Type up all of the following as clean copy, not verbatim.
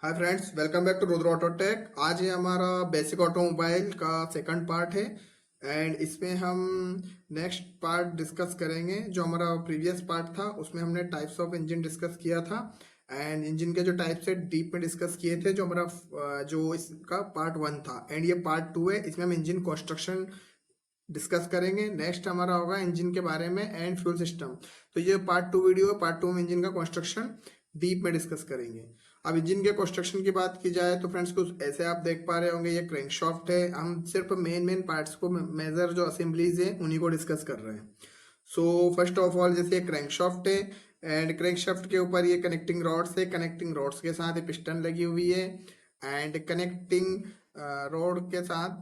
Hi friends, welcome back to Rudra auto tech. आज ये हमारा बेसिक ऑटोमोबाइल का सेकंड पार्ट है एंड इसमें हम नेक्स्ट पार्ट डिस्कस करेंगे। जो हमारा प्रीवियस पार्ट था उसमें हमने टाइप्स ऑफ इंजन डिस्कस किया था एंड इंजन के जो टाइप्स है डीप में डिस्कस किए थे। जो हमारा जो इसका पार्ट वन था एंड ये पार्ट टू है। इसमें हम इंजन कंस्ट्रक्शन डिस्कस करेंगे। नेक्स्ट हमारा होगा इंजन के बारे में एंड फ्यूल सिस्टम। तो ये पार्ट टू वीडियो है। पार्ट टू में इंजन का कंस्ट्रक्शन डीप में डिस्कस करेंगे। अब इंजन के कंस्ट्रक्शन की बात की जाए तो फ्रेंड्स कुछ ऐसे आप देख पा रहे होंगे, ये क्रैंकशाफ्ट है। हम सिर्फ मेन पार्ट्स को, मेजर जो असेंबलीज है उन्हीं को डिस्कस कर रहे हैं। सो फर्स्ट ऑफ ऑल, जैसे क्रैंकशाफ्ट है एंड क्रैंकशाफ्ट के ऊपर ये कनेक्टिंग रॉड्स है। कनेक्टिंग रॉड्स के साथ ये पिस्टन लगी हुई है एंड कनेक्टिंग रॉड के साथ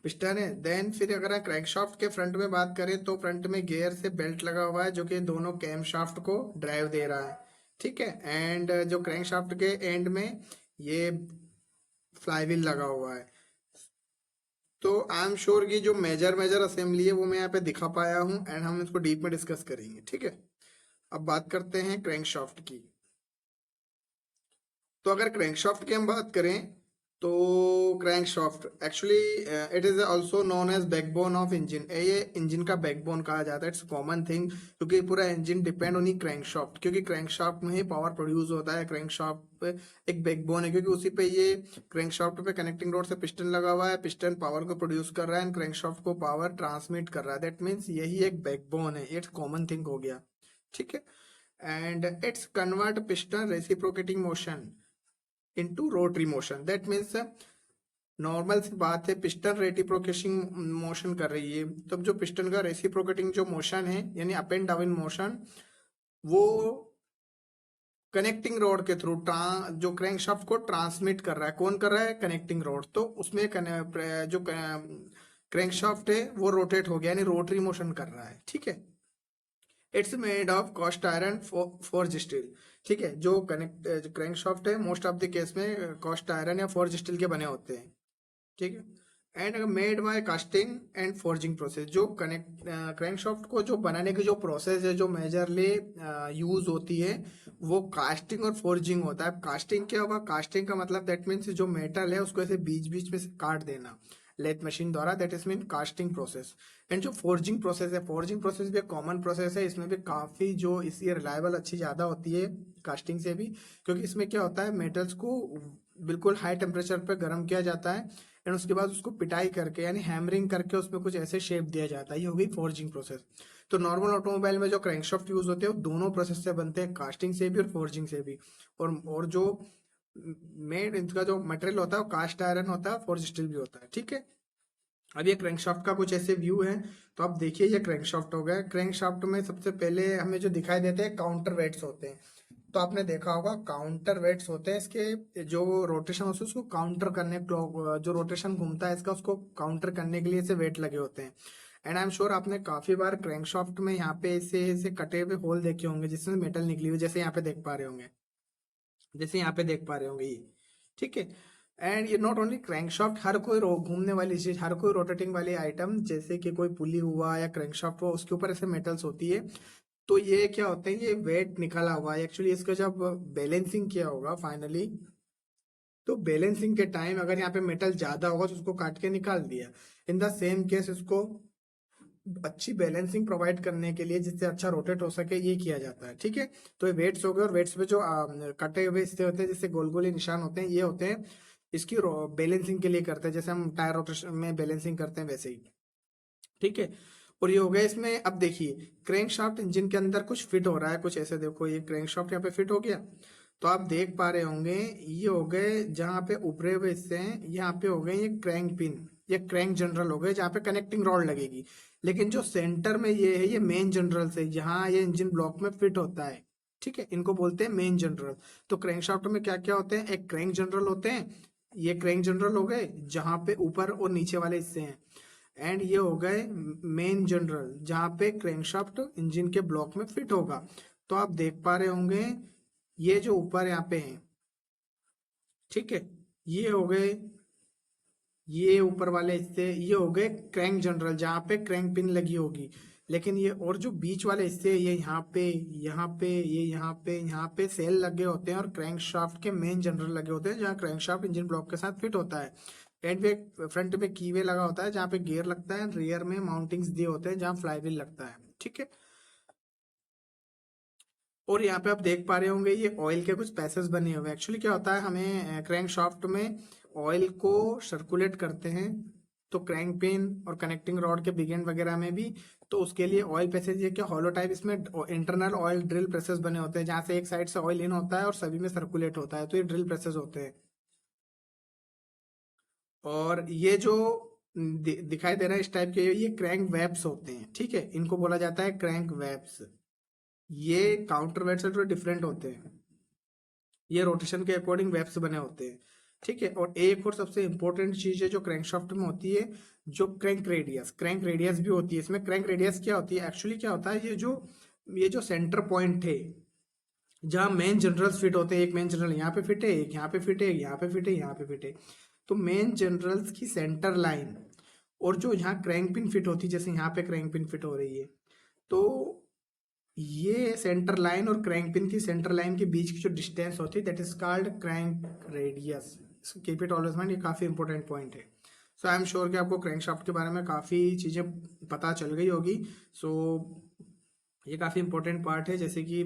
पिस्टन है। देन फिर अगर क्रैंकशाफ्ट के फ्रंट में बात करें तो फ्रंट में गियर से बेल्ट लगा हुआ है जो कि दोनों कैम शाफ्ट को ड्राइव दे रहा है। ठीक है। एंड जो क्रैंकशाफ्ट के एंड में ये फ्लाईव्हील लगा हुआ है। तो आई एम श्योर कि जो मेजर मेजर असेंबली है वो मैं यहाँ पे दिखा पाया हूँ एंड हम इसको डीप में डिस्कस करेंगे। ठीक है। अब बात करते हैं क्रैंकशाफ्ट की। तो अगर क्रैंकशाफ्ट की हम बात करें तो crankshaft actually it is also known as backbone of engine. ये इंजन का बैकबोन कहा जाता है। इट्स कॉमन थिंग क्योंकि पूरा इंजन डिपेंड ऑन क्रैंकशाफ्ट, क्योंकि क्रैंकशाफ्ट में ही पावर प्रोड्यूस होता है। क्रैंकशाफ्ट पे एक बैकबोन है क्योंकि उसी पे ये क्रैंकशाफ्ट पे कनेक्टिंग रोड से पिस्टन लगा हुआ है। पिस्टन पावर को प्रोड्यूस कर रहा है एंड क्रैंकशाफ्ट को पावर ट्रांसमिट कर रहा है। दैट मीन्स यही एक बैकबोन है। इट्स कॉमन थिंग हो गया। ठीक है। And its convert piston reciprocating motion into rotary motion. That means normal सी बात है, पिस्टन रेसिप्रोकेटिंग मोशन कर रही है, तब जो पिस्टन का रेसिप्रोकेटिंग जो मोशन है यानी अप एंड डाउन मोशन, वो कनेक्टिंग रोड के थ्रू जो क्रैंकशाफ्ट को ट्रांसमिट कर रहा है। कौन कर रहा है? Connecting road. तो उसमें जो क्रैंकशाफ्ट है वो रोटेट हो गया यानी रोटरी मोशन कर रहा है। ठीक है। It's made of cast iron forge steel. ठीक है। जो कनेक्ट क्रैंकशाफ्ट है मोस्ट ऑफ द केस में कास्ट आयरन या फोर्ज स्टील के बने होते हैं। ठीक है। And made by casting and forging process. जो कनेक्ट क्रैंकशाफ्ट को जो बनाने की जो प्रोसेस है जो मेजरली यूज होती है वो कास्टिंग और फोर्जिंग होता है। कास्टिंग क्या होगा? कास्टिंग का मतलब दैट मीन्स जो मेटल है उसको ऐसे बीच बीच में से काट देना लेथ मशीन द्वारा। That is mean casting process. And जो फोर्जिंग प्रोसेस है, फोर्जिंग प्रोसेस भी एक कॉमन प्रोसेस है। इसमें भी काफी जो इसकी रिलायबल अच्छी ज्यादा होती है कास्टिंग से भी, क्योंकि इसमें क्या होता है, मेटल्स को बिल्कुल हाई टेम्परेचर पर गर्म किया जाता है एंड उसके बाद उसको पिटाई करके यानी हैमरिंग करके उसमें कुछ ऐसे शेप दिया जाता है। ये हो गई फोर्जिंग प्रोसेस। तो नॉर्मल ऑटोमोबाइल में जो क्रैंकशाफ्ट यूज होते हैं वो दोनों प्रोसेस से बनते हैं, कास्टिंग से भी और फोर्जिंग से भी। और जो मेड इनका जो मटेरियल होता है वो कास्ट आयरन होता है, फोर्ज स्टील भी होता है। ठीक है। अब ये क्रैंकशाफ्ट का कुछ ऐसे व्यू है। तो आप देखिए ये क्रैंकशाफ्ट हो गया। क्रैंकशाफ्ट में सबसे पहले हमें जो दिखाई देते हैं काउंटर वेट्स होते हैं। तो आपने देखा होगा काउंटर वेट्स होते हैं। इसके जो रोटेशन होता है उसको काउंटर करने, क्लॉक जो रोटेशन घूमता है इसका उसको काउंटर करने के लिए ऐसे वेट लगे होते हैं। एंड आई एम श्योर आपने काफी बार क्रैंकशाफ्ट में यहाँ पे ऐसे ऐसे कटे हुए होल देखे होंगे जिसमें मेटल निकली हुई, जैसे यहाँ पे देख पा रहे होंगे, जैसे यहाँ पे देख पा रहे होंगे ये। ठीक है। एंड ये नॉट ओनली क्रैंकशाफ्ट, हर कोई घूमने वाली चीज, हर कोई रोटेटिंग वाली आइटम जैसे कि कोई पुली हुआ या क्रैंकशाफ्ट हुआ उसके ऊपर ऐसे मेटल्स होती है। तो ये क्या होते हैं, ये वेट निकाला हुआ है एक्चुअली। इसका जब बैलेंसिंग किया होगा फाइनली, तो बैलेंसिंग के टाइम अगर यहाँ पे मेटल ज्यादा होगा तो उसको काट के निकाल दिया। इन द सेम केस इसको अच्छी बैलेंसिंग प्रोवाइड करने के लिए जिससे अच्छा रोटेट हो सके ये किया जाता है। ठीक है। तो ये वेट्स हो गए और वेट्स पे जो कटे हुए हिस्से होते हैं जिससे गोल गोल निशान होते हैं, ये होते हैं इसकी बैलेंसिंग के लिए करते हैं, जैसे हम टायर रोटेशन में बैलेंसिंग करते हैं वैसे ही। ठीक है। और ये हो गया इसमें। अब देखिए क्रैंक शाफ्ट इंजन के अंदर कुछ फिट हो रहा है, कुछ ऐसे देखो ये क्रैंक शाफ्ट यहाँ पे फिट हो गया। तो आप देख पा रहे होंगे ये हो गए जहाँ पे उभरे हुए हिस्से हैं, यहाँ पे हो गए ये क्रैंक पिन, ये क्रैंक जनरल हो गए जहाँ पे कनेक्टिंग रॉड लगेगी। लेकिन जो सेंटर में ये है ये मेन जनरल से जहाँ ये इंजन ब्लॉक में फिट होता है। ठीक है। इनको बोलते हैं मेन जनरल। तो क्रैंक शाफ्ट में क्या क्या होते हैं? एक क्रैंक जनरल होते हैं, ये क्रैंक जनरल हो गए जहाँ पे ऊपर और नीचे वाले हिस्से हैं। एंड ये हो गए मेन जनरल जहाँ पे क्रैंकशाफ्ट इंजन के ब्लॉक में फिट होगा। तो आप देख पा रहे होंगे ये जो ऊपर यहाँ पे है, ठीक है, ये हो गए, ये ऊपर वाले हिस्से ये हो गए क्रैंक जनरल जहाँ पे क्रैंक पिन लगी होगी। लेकिन ये और जो बीच वाले हिस्से, ये यहाँ पे, ये यहाँ पे सेल लगे होते हैं और क्रैंक शाफ्ट के मेन जनरल लगे होते हैं, जहाँ क्रैंक शाफ्ट इंजन ब्लॉक के साथ फिट होता है। एंड पे फ्रंट में कीवे लगा होता है जहाँ पे गियर लगता है, रियर में माउंटिंग्स दिए होते हैं जहाँ फ्लाईव्हील लगता है, ठीक है। और यहाँ पे आप देख पा रहे होंगे ये ऑयल के कुछ पैसेज बने हुए हैं। एक्चुअली क्या होता है, हमें क्रैंक शाफ्ट में ऑयल को सर्कुलेट करते हैं, तो क्रैंक पिन और कनेक्टिंग रॉड के बिग एंड वगैरह में भी, तो उसके लिए ऑयल पैसेज, ये क्या हॉलो टाइप, इसमें इंटरनल ऑयल ड्रिल प्रेसेस बने होते हैं जहाँ से एक साइड से ऑयल इन होता है और सभी में सर्कुलेट होता है, तो ये ड्रिल प्रेसेस होते हैं। और ये जो दिखाई दे रहा है इस टाइप के, ये क्रैंक वेब्स होते हैं, ठीक है, इनको बोला जाता है क्रैंक वेब्स। ये काउंटर वेट से थोड़े डिफरेंट होते हैं, ये रोटेशन के अकॉर्डिंग वेब्स बने होते हैं, ठीक है। और एक और सबसे इंपॉर्टेंट चीज है जो क्रैंकशाफ्ट में होती है, जो क्रैंक रेडियस भी होती है इसमें। क्रैंक रेडियस क्या होती है, एक्चुअली क्या होता है, ये जो सेंटर पॉइंट है जहाँ मेन जनरल्स फिट होते हैं, एक मेन जनरल यहाँ पे फिट है, एक यहाँ पे फिट है, एक यहाँ पे फिट है, यहाँ पे फिट है, तो मेन जनरल्स की सेंटर लाइन और जो यहाँ क्रैंक पिन फिट होती है, जैसे यहाँ पे क्रैंक पिन फिट हो रही है, तो ये सेंटर लाइन और क्रैंक पिन की सेंटर लाइन के बीच की जो डिस्टेंस होती है, that is called crank radius. Keep it always mind, ये काफी इंपॉर्टेंट पॉइंट है। सो आई एम श्योर कि आपको क्रैंक शाफ्ट के बारे में काफी चीजें पता चल गई होगी। सो ये काफी इंपॉर्टेंट पार्ट है, जैसे कि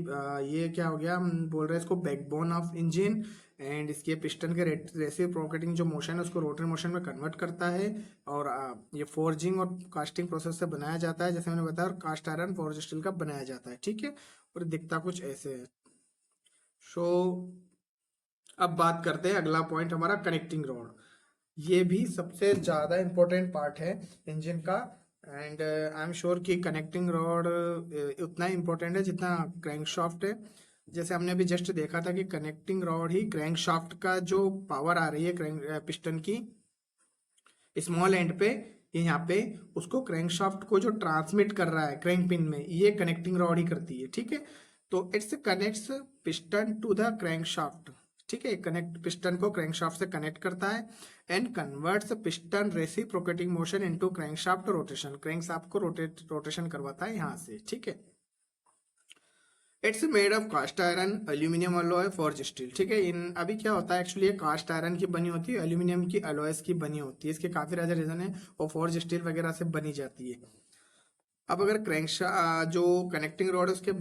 ये क्या हो गया, हम बोल रहे हैं इसको बैकबोन ऑफ इंजन, एंड इसके पिस्टन के रेसिप्रोकेटिंग जो मोशन है उसको रोटरी मोशन में कन्वर्ट करता है। और ये फोर्जिंग और कास्टिंग प्रोसेस से बनाया जाता है, जैसे मैंने बताया, और कास्ट आयरन फोर्ज स्टील का बनाया जाता है, ठीक है। और दिखता कुछ ऐसे है। सो अब बात करते हैं, अगला पॉइंट हमारा कनेक्टिंग रॉड। ये भी सबसे ज़्यादा इम्पोर्टेंट पार्ट है इंजन का। एंड आई एम श्योर कि कनेक्टिंग रॉड उतना इम्पोर्टेंट है जितना क्रैंक शाफ्ट है। जैसे हमने अभी जस्ट देखा था कि कनेक्टिंग रॉड ही क्रैंक शाफ्ट का जो पावर आ रही है क्रैंक पिस्टन की स्मॉल एंड पे, ये यहाँ पे, उसको क्रैंक शाफ्ट को जो ट्रांसमिट कर रहा है क्रैंक पिन में, ये कनेक्टिंग रॉड ही करती है, ठीक है। तो it's connects piston to the crank shaft, ठीक है, कनेक्ट पिस्टन को क्रैंक शाफ्ट से कनेक्ट करता है and converts piston reciprocating motion into crank shaft rotation, crank shaft को रोटेशन करवाता है यहाँ से, ठीक है। It's made of cast iron aluminium alloy forge steel, ठीक है। इन अभी क्या होता है, एक्चुअली ये कास्ट आयरन की बनी होती है, एल्यूमिनियम की अलॉयस की बनी होती है, इसके काफी ज्यादा रीजन है, और फॉर्ज स्टील वगैरह से बनी जाती है। अब अगर जो कनेक्टिंग रॉड है उसके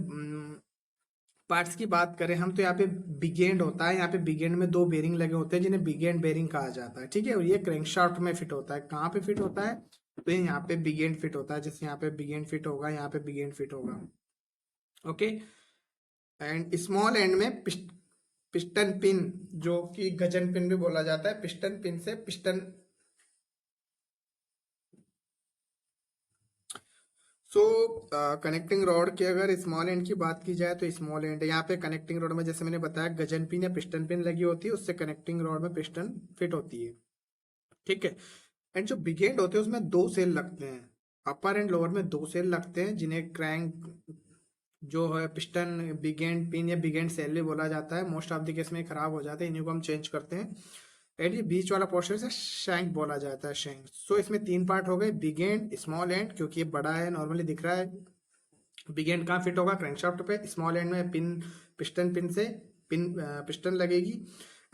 पार्ट्स की बात करें हम, तो यहाँ पे बिग एंड होता है, यहाँ पे बिग एंड में दो बेरिंग लगे होते हैं जिन्हें बिग एंड बेरिंग कहा जाता है, ठीक है। और ये क्रैंकशाफ्ट में फिट होता है, कहाँ पे फिट होता है, तो ये यहाँ पे बिग एंड फिट होता है, जैसे यहाँ पे बिग एंड फिट होगा, यहाँ पे बिग एंड फिट होगा, ओके। एंड स्मॉल एंड में पिस्टन पिन, जो कि गजन पिन भी बोला जाता है, पिस्टन पिन से पिस्टन। सो कनेक्टिंग रॉड की अगर स्मॉल एंड की बात की जाए, तो स्मॉल एंड यहाँ पे कनेक्टिंग रॉड में, जैसे मैंने बताया, गजन पिन या पिस्टन पिन लगी होती है, उससे कनेक्टिंग रॉड में पिस्टन फिट होती है, ठीक है। एंड जो बिग एंड होते हैं उसमें दो सेल लगते हैं, अपर एंड लोअर में दो सेल लगते हैं, जिन्हें क्रैंक जो है पिस्टन बिग एंड पिन या बिग एंड सेल भी बोला जाता है। मोस्ट ऑफ द केस में खराब हो जाते हैं, इन्हीं को हम चेंज करते हैं। एंड ये बीच वाला पोर्शन से शैंक बोला जाता है, शैंक। सो इसमें तीन पार्ट हो गए, बिग एंड, स्मॉल एंड, क्योंकि ये बड़ा है नॉर्मली दिख रहा है। बिग एंड कहाँ फिट होगा, क्रैंकशाफ्ट पे। स्मॉल एंड में पिस्टन पिन से पिस्टन लगेगी।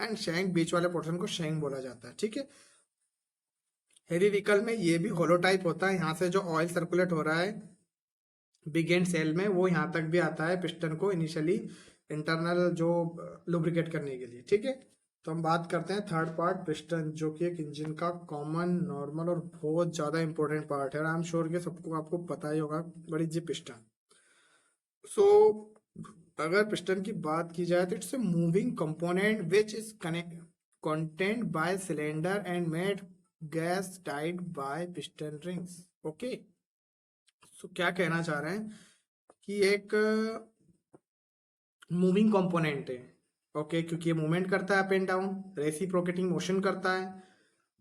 एंड शैंक, बीच वाले पोर्शन को शैंक बोला जाता है, ठीक है। हेवी व्हीकल में ये भी होलो टाइप होता है, यहाँ से जो ऑयल सर्कुलेट हो रहा है बिग एंड सेल में, वो यहाँ तक भी आता है पिस्टन को इनिशियली इंटरनल जो लुब्रिकेट करने के लिए, ठीक है। तो हम बात करते हैं थर्ड पार्ट, पिस्टन, जो कि एक इंजन का कॉमन, नॉर्मल और बहुत ज्यादा इंपॉर्टेंट पार्ट है, और आई एम श्योर कि सबको आपको पता ही होगा, बड़ी जी पिस्टन। सो अगर पिस्टन की बात की जाए, तो it's a moving component which is connect contained by cylinder and made gas tied by piston rings, okay. So क्या कहना चाह रहे हैं कि एक मूविंग कंपोनेंट है, ओके, क्योंकि ये मूवमेंट करता है up and down, reciprocating motion करता है।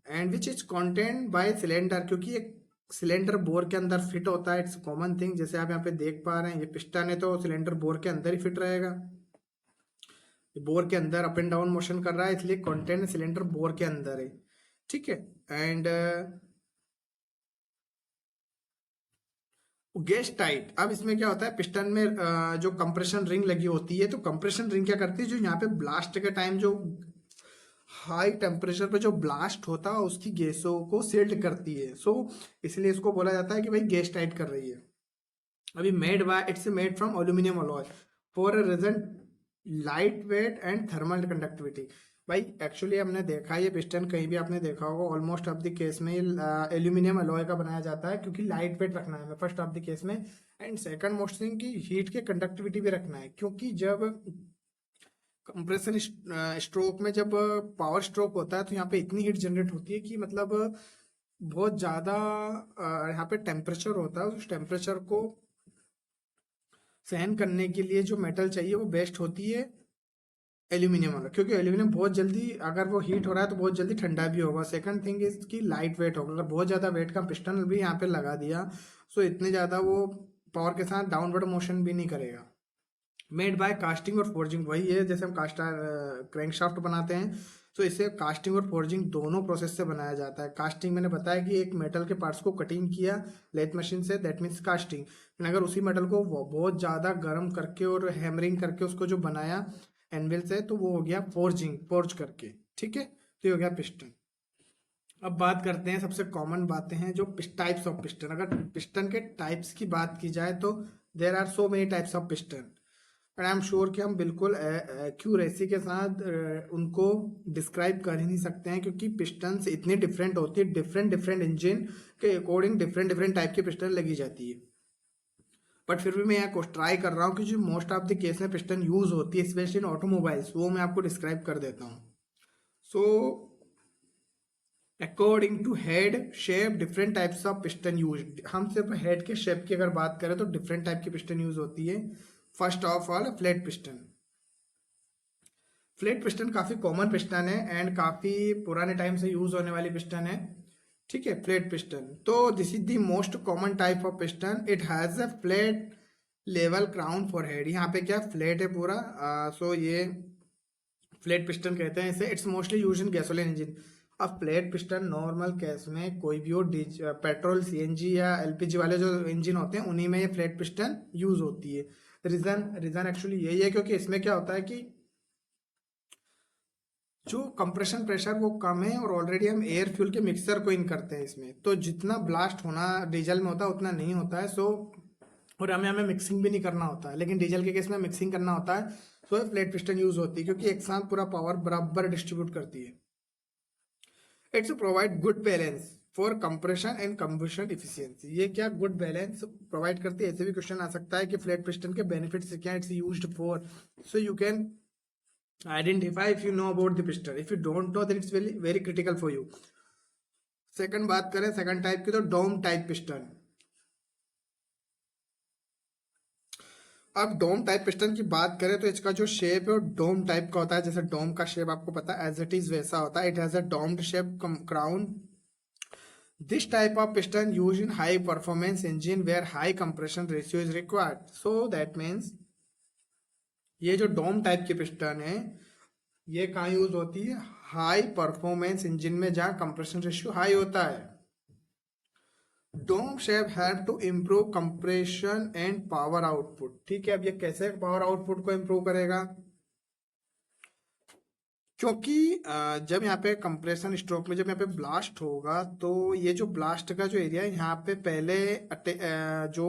And which is contained by cylinder, क्योंकि एक सिलेंडर बोर के अंदर फिट होता है, इट्स कॉमन थिंग। जैसे आप यहाँ पे देख पा रहे हैं, ये पिस्टन है तो सिलेंडर बोर के अंदर ही फिट रहेगा, बोर के अंदर अप एंड डाउन मोशन कर रहा है, इसलिए कंटेंट सिलेंडर बोर के अंदर है, ठीक है। And gas tight. अब इसमें क्या होता है, पिस्टन में जो कंप्रेशन रिंग लगी होती है, तो कंप्रेशन रिंग क्या करती है, जो यहाँ पे ब्लास्ट के टाइम जो हाई टेम्परेचर पे जो ब्लास्ट होता है उसकी गैसों को सील्ड करती है। सो इसलिए इसको बोला जाता है कि भाई गैस टाइट कर रही है। अभी made by, it's made from aluminium alloy for a reason light weight and thermal conductivity. भाई एक्चुअली हमने देखा है ये पिस्टन, कहीं भी आपने देखा होगा ऑलमोस्ट ऑफ द केस में एल्यूमिनियम अलॉय का बनाया जाता है, क्योंकि लाइट वेट रखना है फर्स्ट ऑफ द केस में, एंड सेकंड मोस्ट थिंग की हीट के कंडक्टिविटी भी रखना है, क्योंकि जब कंप्रेशन स्ट्रोक में जब पावर स्ट्रोक होता है तो यहाँ पे इतनी हीट जनरेट होती है कि मतलब बहुत ज़्यादा यहाँ पे टेम्परेचर होता है, उस टेम्परेचर को सहन करने के लिए जो मेटल चाहिए वो बेस्ट होती है एल्यूमिनियम वाला, क्योंकि एल्यूमिनियम बहुत जल्दी अगर वो हीट हो रहा है तो बहुत जल्दी ठंडा भी होगा। सेकंड थिंग इज की लाइट वेट होगा, अगर बहुत ज़्यादा वेट का पिस्टन भी यहाँ पे लगा दिया सो इतने ज़्यादा वो पावर के साथ डाउनवर्ड मोशन भी नहीं करेगा। मेड बाय कास्टिंग और फोर्जिंग, वही है जैसे हम क्रैंकशाफ्ट बनाते हैं, तो इसे कास्टिंग और फोर्जिंग दोनों प्रोसेस से बनाया जाता है। कास्टिंग मैंने बताया कि एक मेटल के पार्ट्स को कटिंग किया लेथ मशीन से, दैट मीन्स कास्टिंग। अगर उसी मेटल को बहुत ज़्यादा गर्म करके और हैमरिंग करके उसको जो बनाया एनविल से, तो वो हो गया फोर्जिंग, फोर्ज करके, ठीक है। तो ये हो गया पिस्टन। अब बात करते हैं, सबसे कॉमन बातें हैं जो टाइप्स ऑफ पिस्टन। अगर पिस्टन के टाइप्स की बात की जाए तो there are so many types of piston, and I am sure कि हम बिल्कुल एक्यूरेसी के साथ उनको डिस्क्राइब कर ही नहीं सकते हैं, क्योंकि पिस्टन्स इतनी डिफरेंट होती है, डिफरेंट डिफरेंट इंजन के अकॉर्डिंग डिफरेंट डिफरेंट टाइप की पिस्टन लगी जाती है। बट फिर भी मैं यहाँ ट्राई कर रहा हूँ कि जो मोस्ट ऑफ द केस में पिस्टन यूज होती है स्पेशली इन ऑटोमोबाइल्स, वो मैं आपको डिस्क्राइब कर देता हूँ। So according to head shape different types of piston use. हम सिर्फ हेड के शेप की अगर बात करें तो डिफरेंट टाइप की पिस्टन यूज होती है। First of all flat piston. Flat piston काफी कॉमन पिस्टन है एंड काफी पुराने टाइम से यूज होने वाली पिस्टन है, ठीक है। फ्लैट पिस्टन, तो this is the most common type of piston. It has a flat level crown for head. यहाँ पे क्या फ्लैट है पूरा, सो ये फ्लैट पिस्टन कहते हैं इसे। It's mostly use in gasoline engine. अब फ्लैट पिस्टन नॉर्मल केस में कोई भी हो, पेट्रोल सीएनजी या एलपीजी वाले जो इंजन होते हैं उन्हीं में ये फ्लैट पिस्टन यूज होती है। रीजन रीजन एक्चुअली यही है, क्योंकि इसमें क्या होता है कि जो कंप्रेशन प्रेशर वो कम है और ऑलरेडी हम एयर फ्यूल के मिक्सर को इन करते हैं इसमें, तो जितना ब्लास्ट होना डीजल में होता है उतना नहीं होता है। सो और हमें हमें मिक्सिंग भी नहीं करना होता है, लेकिन डीजल के केस में मिक्सिंग करना होता है। सो फ्लैट पिस्टन यूज होती है, क्योंकि एक साथ पूरा पावर बराबर डिस्ट्रीब्यूट करती है। It's provide good balance for compression and combustion efficiency. ये क्या गुड बैलेंस प्रोवाइड करती है, ऐसे भी क्वेश्चन आ सकता है कि फ्लैट पिस्टन के बेनिफिट्स क्या, it's used for. So you can identify if you know about the piston. If you don't know then it's very very critical for you. Second बात करें सेकंड टाइप की, तो डोम type piston. अब डोम type piston की बात करें तो इसका जो शेप है वो डोम टाइप का होता है। जैसे डोम का शेप आपको पता है एज इट इज वैसा होता है। It has a domed shape crown. This type of piston use in high performance engine where high compression ratio is required. So that means ये जो डोम टाइप की पिस्टन है ये कहाँ यूज होती है, हाई परफॉर्मेंस इंजन में जहां कंप्रेशन रेशियो हाई होता है। Dome shape help to improve compression and power output, ठीक है। अब ये कैसे पावर आउटपुट को इम्प्रूव करेगा, क्योंकि जब यहाँ पे कंप्रेशन स्ट्रोक में जब यहाँ पे ब्लास्ट होगा तो ये जो ब्लास्ट का जो एरिया है यहाँ पे पहले जो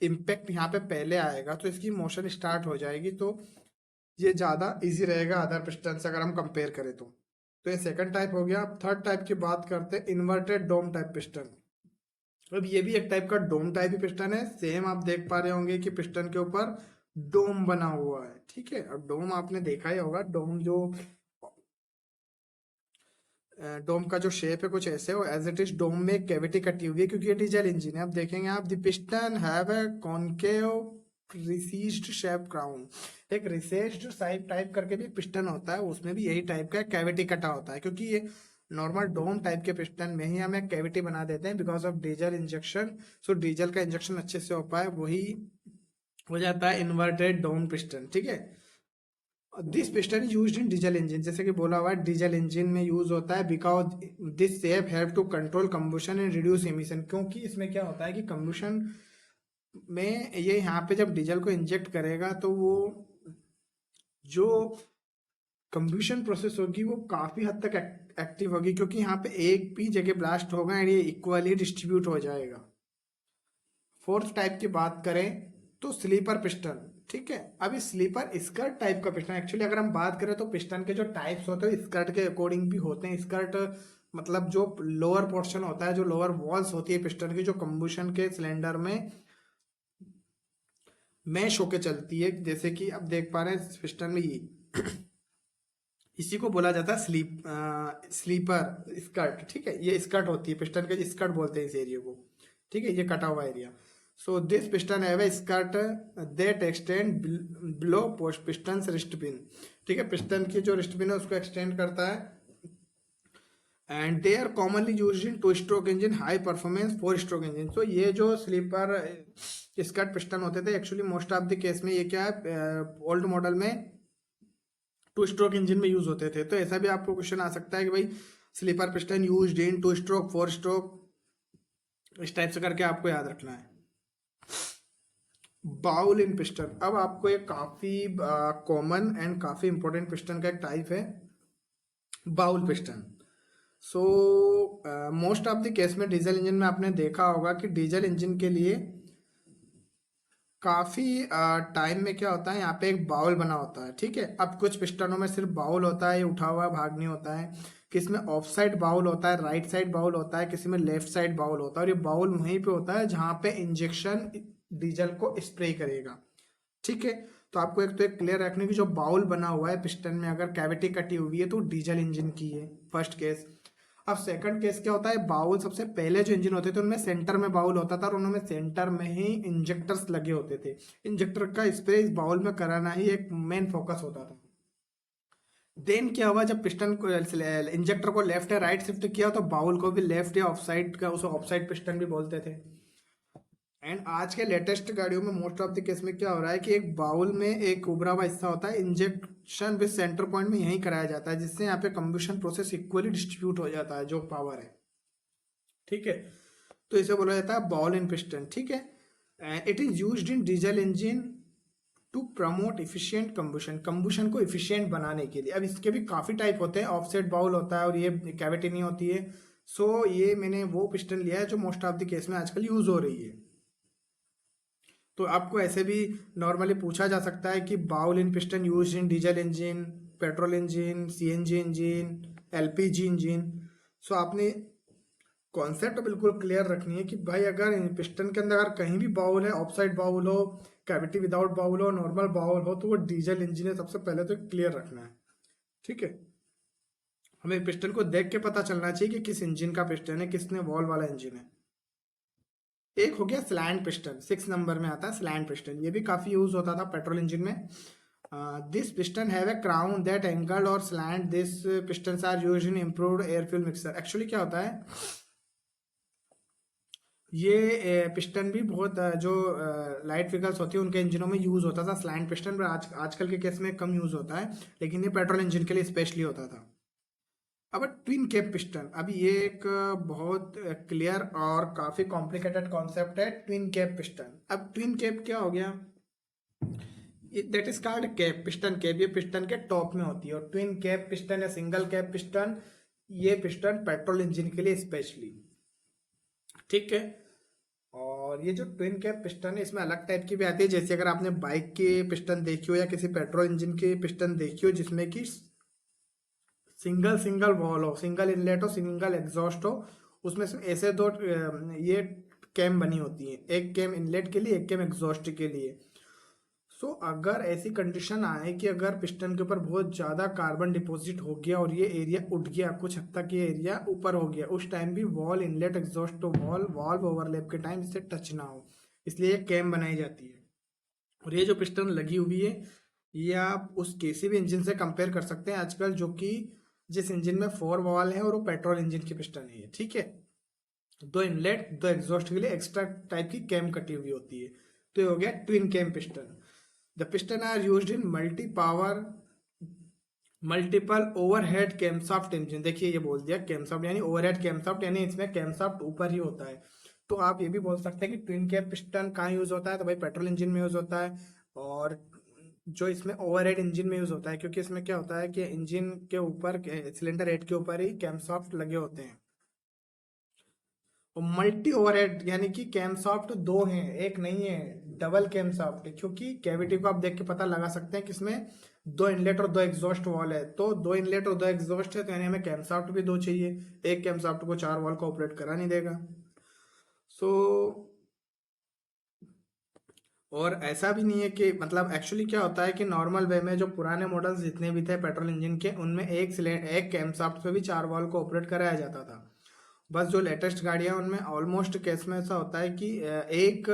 इम्पैक्ट यहाँ पे पहले आएगा तो इसकी मोशन स्टार्ट हो जाएगी, तो ये ज़्यादा इजी रहेगा अदर पिस्टन से अगर हम कंपेयर करें तो ये सेकंड टाइप हो गया। अब थर्ड टाइप की बात करते हैं, इन्वर्टेड डोम टाइप पिस्टन। अब ये भी एक टाइप का डोम टाइप ही पिस्टन है। सेम आप देख पा रहे होंगे कि पिस्टन के ऊपर डोम बना हुआ है, ठीक है। अब डोम आपने देखा ही होगा, डोम जो डोम का जो शेप है कुछ ऐसे हो, एज इट इज डोम में कैविटी कटी हुई है क्योंकि ये डीजल इंजन है। अब देखेंगे आप, the piston have a concave recessed shape crown. एक रिसेस्ड साइड टाइप करके भी पिस्टन होता है, उसमें भी यही टाइप का कैविटी कटा होता है, क्योंकि ये नॉर्मल डोम टाइप के पिस्टन में ही हमें कैविटी बना देते हैं because of diesel injection. So diesel का इंजेक्शन अच्छे से हो पाए, वही हो जाता है इन्वर्टेड डोम पिस्टन, ठीक है। This piston is used in diesel engine, जैसे कि बोला हुआ है डीजल इंजन में यूज होता है, because this shape help to control combustion and reduce emission. क्योंकि इसमें क्या होता है कि कंबशन में ये यहाँ पे जब डीजल को इंजेक्ट करेगा तो वो जो कंबशन प्रोसेस होगी वो काफी हद तक एक्टिव होगी, क्योंकि यहाँ पे एक भी जगह ब्लास्ट होगा एंड ये इक्वली डिस्ट्रीब्यूट हो जाएगा। फोर्थ टाइप की बात करें तो स्लीपर पिस्टन, ठीक है। अभी स्लीपर स्कर्ट टाइप का पिस्टन, एक्चुअली अगर हम बात करें तो पिस्टन के जो टाइप्स होते हैं स्कर्ट के अकॉर्डिंग भी होते हैं। स्कर्ट मतलब जो लोअर पोर्शन होता है, जो लोअर वॉल्स होती है पिस्टन की, जो कंबशन के सिलेंडर में मैश होके चलती है, जैसे कि आप देख पा रहे हैं पिस्टन में ये इसी को बोला जाता है स्लीपर स्कर्ट, ठीक है। ये स्कर्ट होती है पिस्टन के, स्कर्ट बोलते हैं इस एरिया को, ठीक है, ये कटा हुआ area. So this piston have A skirt that extend below post piston wrist pin, ठीक है। पिस्टन की जो रिस्ट पिन है उसको एक्सटेंड करता है and they are commonly use in two stroke engine, high performance four stroke engine. तो ये जो स्लीपर स्कर्ट पिस्टन होते थे actually most of the case में ये क्या है ओल्ड मॉडल में टू स्ट्रोक इंजन में यूज होते थे। तो ऐसा भी आपको क्वेश्चन आ सकता है कि भाई slipper piston used in two stroke, four stroke, इस टाइप से करके आपको याद रखना है। बाउल इन पिस्टन, अब आपको एक काफी कॉमन एंड काफी इंपॉर्टेंट पिस्टन का एक टाइप है bowl piston. So most of the case में डीजल इंजन में आपने देखा होगा कि डीजल इंजन के लिए काफी टाइम में क्या होता है यहाँ पे एक बाउल बना होता है, ठीक है। अब कुछ पिस्टनों में सिर्फ बाउल होता है, ये उठा हुआ भाग नहीं होता है। किसी में ऑफ साइड बाउल होता है, राइट साइड बाउल होता है, किसी में लेफ्ट साइड बाउल होता है, और ये बाउल वहीं पे होता है जहाँ पे इंजेक्शन डीजल को स्प्रे करेगा, ठीक है। तो आपको एक तो एक क्लियर रखने की, जो बाउल बना हुआ है पिस्टन में अगर कैविटी कटी हुई है तो डीजल इंजन की है, फर्स्ट केस। अब सेकंड केस क्या होता है, बाउल सबसे पहले जो इंजन होते थे उनमें सेंटर में बाउल होता था और उनमें सेंटर में ही इंजेक्टर्स लगे होते थे। इंजेक्टर का स्प्रे इस बाउल में कराना ही एक मेन फोकस होता था। देन क्या हुआ, जब पिस्टन को इंजेक्टर को लेफ्ट या राइट शिफ्ट किया तो बाउल को भी लेफ्ट या ऑफ साइड का, उसे ऑफ साइड पिस्टन भी बोलते थे। एंड आज के लेटेस्ट गाड़ियों में मोस्ट ऑफ द केस में क्या हो रहा है कि एक बाउल में एक उभरा हुआ हिस्सा होता है, इंजेक्शन विद सेंटर पॉइंट में यही कराया जाता है, जिससे यहाँ पे कंबशन प्रोसेस इक्वली डिस्ट्रीब्यूट हो जाता है जो पावर है, ठीक है। तो इसे बोला जाता है बाउल इन पिस्टन, ठीक है। It is used in diesel engine to promote efficient combustion, combustion को इफिशियंट बनाने के लिए। अब इसके भी काफी टाइप होते हैं, ऑफसेट बाउल होता है और ये कैविटी नहीं होती है। सो ये मैंने वो पिस्टन लिया है जो मोस्ट ऑफ द केस में आजकल यूज हो रही है। तो आपको ऐसे भी नॉर्मली पूछा जा सकता है कि bowl in piston use in diesel engine, petrol engine, CNG engine, LPG engine. So आपने कॉन्सेप्ट बिल्कुल क्लियर रखनी है कि भाई अगर पिस्टन के अंदर अगर कहीं भी बाउल है, ऑफ साइड बाउल हो, कैविटी विदाउट बाउल हो, नॉर्मल बाउल हो, तो वो डीजल इंजन है, सबसे पहले तो क्लियर रखना है, ठीक है। हमें पिस्टन को देख के पता चलना चाहिए कि किस इंजन का पिस्टन है, किसने वॉल वाला इंजन है। एक हो गया स्लैंट पिस्टन, 6 नंबर में आता है स्लैंट पिस्टन, ये भी काफी यूज होता था पेट्रोल इंजन में। This piston have a crown that angle और slant, this pistons are used in improved air fuel mixer. Actually क्या होता है, ये पिस्टन भी बहुत जो लाइट व्हीकल्स होती है उनके इंजनों में यूज होता था स्लैंट पिस्टन, पर आजकल के केस में कम यूज होता है, लेकिन ये पेट्रोल इंजन के लिए स्पेशली होता था। अब ट्विन कैप पिस्टन, अब ये एक बहुत क्लियर और काफी कॉम्प्लिकेटेड कॉन्सेप्ट है, ट्विन कैप पिस्टन। अब ट्विन कैप क्या हो गया, that is called cap, piston cap, ये पिस्टन के टॉप में होती है। और ट्विन कैप पिस्टन या सिंगल कैप पिस्टन, ये पिस्टन पेट्रोल इंजन के लिए स्पेशली, ठीक है। और ये जो ट्विन कैप पिस्टन है इसमें अलग टाइप की भी आती है, जैसे अगर आपने बाइक के पिस्टन देखी हो या किसी पेट्रोल इंजन के पिस्टन देखी हो जिसमें कि सिंगल सिंगल वॉल हो, सिंगल इनलेट हो, सिंगल एग्जॉस्ट हो, उसमें से ऐसे दो ये कैम बनी होती है, एक कैम इनलेट के लिए, एक कैम एग्जॉस्ट के लिए। सो अगर ऐसी कंडीशन आए कि अगर पिस्टन के ऊपर बहुत ज़्यादा कार्बन डिपॉजिट हो गया और ये एरिया उठ गया, कुछ हद तक ये एरिया ऊपर हो गया, उस टाइम भी वॉल इनलेट एग्जॉस्ट तो वॉल वाल्व ओवरलैप के टाइम इससे टच ना हो, इसलिए ये कैम बनाई जाती है। और ये जो पिस्टन लगी हुई है ये आप उस किसी भी इंजन से कंपेयर कर सकते हैं आजकल, जो कि जिस इंजन में 4 वॉल है और वो पेट्रोल इंजन की पिस्टन है, ठीक है। 2 इनलेट 2 एग्जॉस्ट के लिए एक्स्ट्रा टाइप की कैम कटी हुई होती है। तो ये हो गया twin cam piston. The piston are used in multi power multiple overhead camshaft engine, देखिए ये बोल दिया कैमशाफ्ट यानी ओवरहेड कैमशाफ्ट, यानी इसमें कैमशाफ्ट ऊपर ही होता है। तो आप ये भी बोल सकते हैं कि ट्विन कैप पिस्टन कहाँ यूज होता है, तो भाई पेट्रोल इंजन में यूज होता है। और जो इसमें ओवरहेड इंजन में यूज होता है, क्योंकि इसमें क्या होता है कि इंजन के ऊपर, सिलेंडर हेड के ऊपर ही कैमशाफ्ट लगे होते हैं। और मल्टी ओवरहेड यानी कि कैमशाफ्ट दो हैं, एक नहीं है, डबल कैमशाफ्ट है, क्योंकि कैविटी को आप देख के पता लगा सकते हैं कि इसमें दो इनलेट और दो एग्जॉस्ट वॉल है। तो दो इनलेट और दो एग्जॉस्ट है, तो यानी हमें कैमशाफ्ट भी दो चाहिए, एक कैमशाफ्ट को चार वॉल को ऑपरेट करा नहीं देगा। सो और ऐसा भी नहीं है कि मतलब एक्चुअली क्या होता है कि नॉर्मल वे में जो पुराने मॉडल्स जितने भी थे पेट्रोल इंजन के, उनमें एक कैमशाफ्ट पे भी चार वॉल को ऑपरेट कराया जाता था। बस जो लेटेस्ट गाड़ियां उनमें ऑलमोस्ट केस में ऐसा होता है कि एक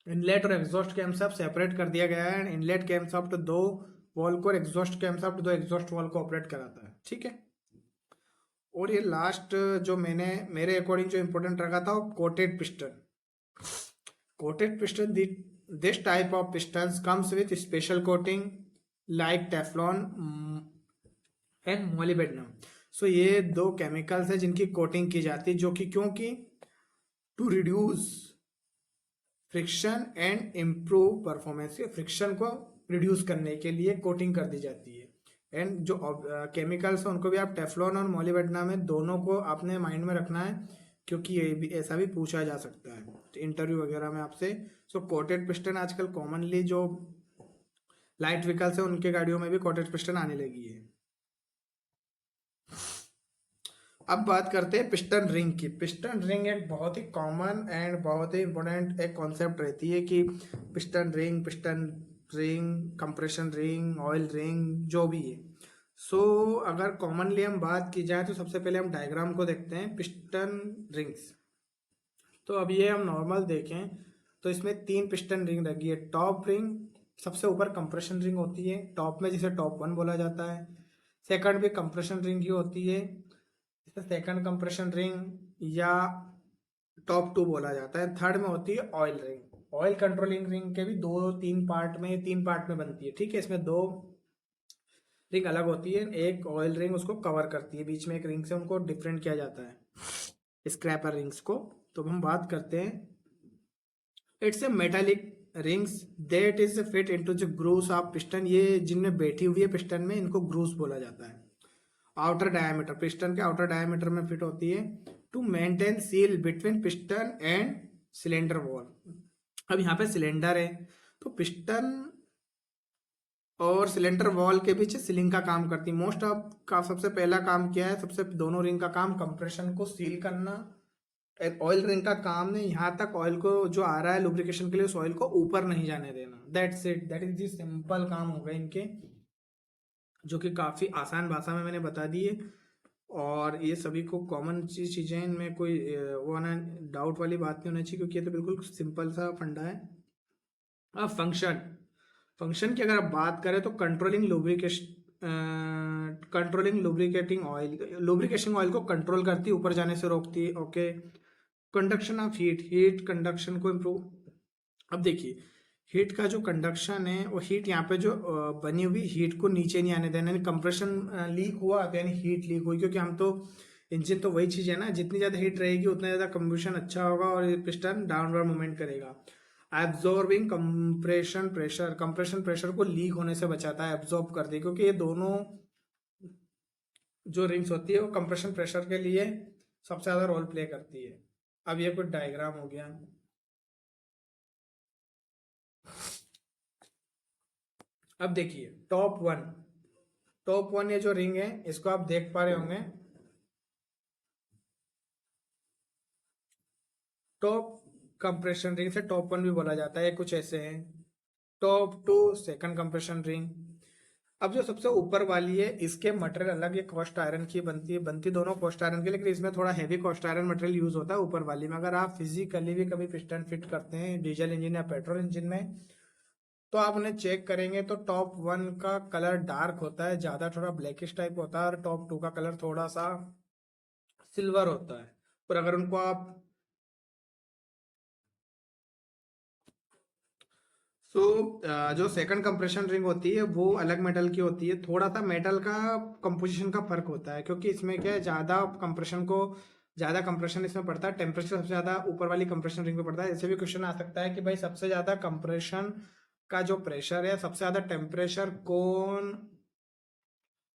इनलेट और एग्जॉस्ट कैमशाफ्ट सेपरेट कर दिया गया है, एंड इनलेट कैमशाफ्ट दो वॉल को और एग्जॉस्ट कैमशाफ्ट दो एग्जॉस्ट वॉल को ऑपरेट कराता है, ठीक है। और ये लास्ट जो मैंने मेरे अकॉर्डिंग जो इम्पोर्टेंट रखा था, वो coated piston. Coated piston, this type of pistons comes with special coating like Teflon and molybdenum. सो ये दो केमिकल्स हैं जिनकी कोटिंग की जाती है, जो कि क्योंकि to reduce friction and improve performance, friction को रिड्यूस करने के लिए कोटिंग कर दी जाती है। एंड जो केमिकल्स हैं उनको भी आप टेफ्लॉन और मोलिब्डेनम में दोनों को आपने माइंड में रखना है, क्योंकि ये भी ऐसा भी पूछा जा सकता है इंटरव्यू वगैरह में आपसे। सो कोटेड पिस्टन आजकल कॉमनली जो लाइट व्हीकल्स है उनके गाड़ियों में भी कोटेड पिस्टन आने लगी है। अब बात करते हैं पिस्टन रिंग की। पिस्टन रिंग एक बहुत ही कॉमन एंड बहुत ही इंपॉर्टेंट एक कॉन्सेप्ट रहती है कि piston ring, compression ring, oil ring, जो भी है। सो अगर कॉमनली हम बात की जाए तो सबसे पहले हम डायग्राम को देखते हैं पिस्टन रिंग्स। तो अब ये हम नॉर्मल देखें तो इसमें तीन पिस्टन रिंग लगी है। टॉप रिंग सबसे ऊपर कंप्रेशन रिंग होती है टॉप में, जिसे टॉप वन बोला जाता है। सेकंड भी कंप्रेशन रिंग ही होती है, जिसे सेकंड कंप्रेशन रिंग या टॉप टू बोला जाता है। थर्ड में होती है oil ring. Oil controlling ring के भी दो तीन पार्ट में बनती है, ठीक है। इसमें दो रिंग अलग होती है, एक ऑयल रिंग उसको कवर करती है, बीच में एक रिंग से उनको डिफरेंट किया जाता है स्क्रैपर रिंग्स को। तो हम बात करते हैं, it's a metallic rings that is fit into the grooves of piston. ये जिनमें बैठी हुई है पिस्टन में, इनको ग्रूव्स बोला जाता है। आउटर डायमीटर, पिस्टन के आउटर डायमीटर में फिट होती है to maintain seal between piston and cylinder wall. अब यहाँ पे सिलेंडर है, तो पिस्टन और सिलेंडर वॉल के बीच सीलिंग का काम करती है। मोस्ट ऑफ का सबसे पहला काम क्या है, सबसे दोनों रिंग का काम कंप्रेशन को सील करना। ऑयल रिंग का काम नहीं, यहाँ तक ऑयल को जो आ रहा है लुब्रिकेशन के लिए, उस ऑयल को ऊपर नहीं जाने देना। That's it, that is the simple काम हो गए इनके, जो कि काफ़ी आसान भाषा में मैंने बता दिए। और ये सभी को कॉमन चीज़ें, इनमें कोई वो ना डाउट वाली बात नहीं होनी चाहिए, क्योंकि ये तो बिल्कुल सिंपल सा फंडा है। अब फंक्शन, फंक्शन की अगर आप बात करें तो controlling lubricating oil, lubrication oil को कंट्रोल करती है, ऊपर जाने से रोकती है, okay. Conduction of heat, heat conduction को इम्प्रूव। अब देखिए हीट का जो कंडक्शन है, वो हीट यहाँ पे जो बनी हुई हीट को नीचे नहीं आने देना, यानी कंप्रेशन लीक हुआ तो यानी हीट लीक हुई, क्योंकि हम तो इंजन तो वही चीज़ है ना, जितनी ज़्यादा हीट रहेगी उतना ज़्यादा कंबशन अच्छा होगा और पिस्टन डाउनवर्ड मूवमेंट करेगा। एब्जॉर्बिंग कंप्रेशन प्रेशर को लीक होने से बचाता है, एब्जॉर्ब कर दे, क्योंकि ये दोनों जो रिंग्स होती है वो कंप्रेशन प्रेशर के लिए सबसे ज़्यादा रोल प्ले करती है। अब ये कुछ डायग्राम हो गया। अब देखिए टॉप वन ये जो रिंग है इसको आप देख पा रहे होंगे। टॉप कंप्रेशन रिंग से टॉप वन भी बोला जाता है, कुछ ऐसे हैं। Top two second compression ring. अब जो सबसे ऊपर वाली है इसके मटेरियल अलग, ये कॉस्ट आयरन की बनती दोनों कॉस्ट आयरन की, लेकिन इसमें थोड़ा heavy cost iron material use होता है ऊपर वाली में। अगर आप फिजिकली भी कभी पिस्टन फिट करते हैं डीजल इंजन या पेट्रोल इंजन में, तो आप उन्हें चेक करेंगे तो टॉप वन का कलर डार्क होता है, ज़्यादा थोड़ा ब्लैकिश टाइप होता है, और टॉप टू का कलर थोड़ा सा सिल्वर होता है। और अगर उनको आप तो जो सेकंड कंप्रेशन रिंग होती है वो अलग मेटल की होती है, थोड़ा सा मेटल का कंपोजिशन का फर्क होता है, क्योंकि इसमें क्या है, ज़्यादा कंप्रेशन इसमें पड़ता है, टेम्परेचर सबसे ज़्यादा ऊपर वाली कंप्रेशन रिंग पे पड़ता है। ऐसे भी क्वेश्चन आ सकता है कि भाई सबसे ज़्यादा कंप्रेशन का जो प्रेशर है, सबसे ज़्यादा टेम्परेचर कौन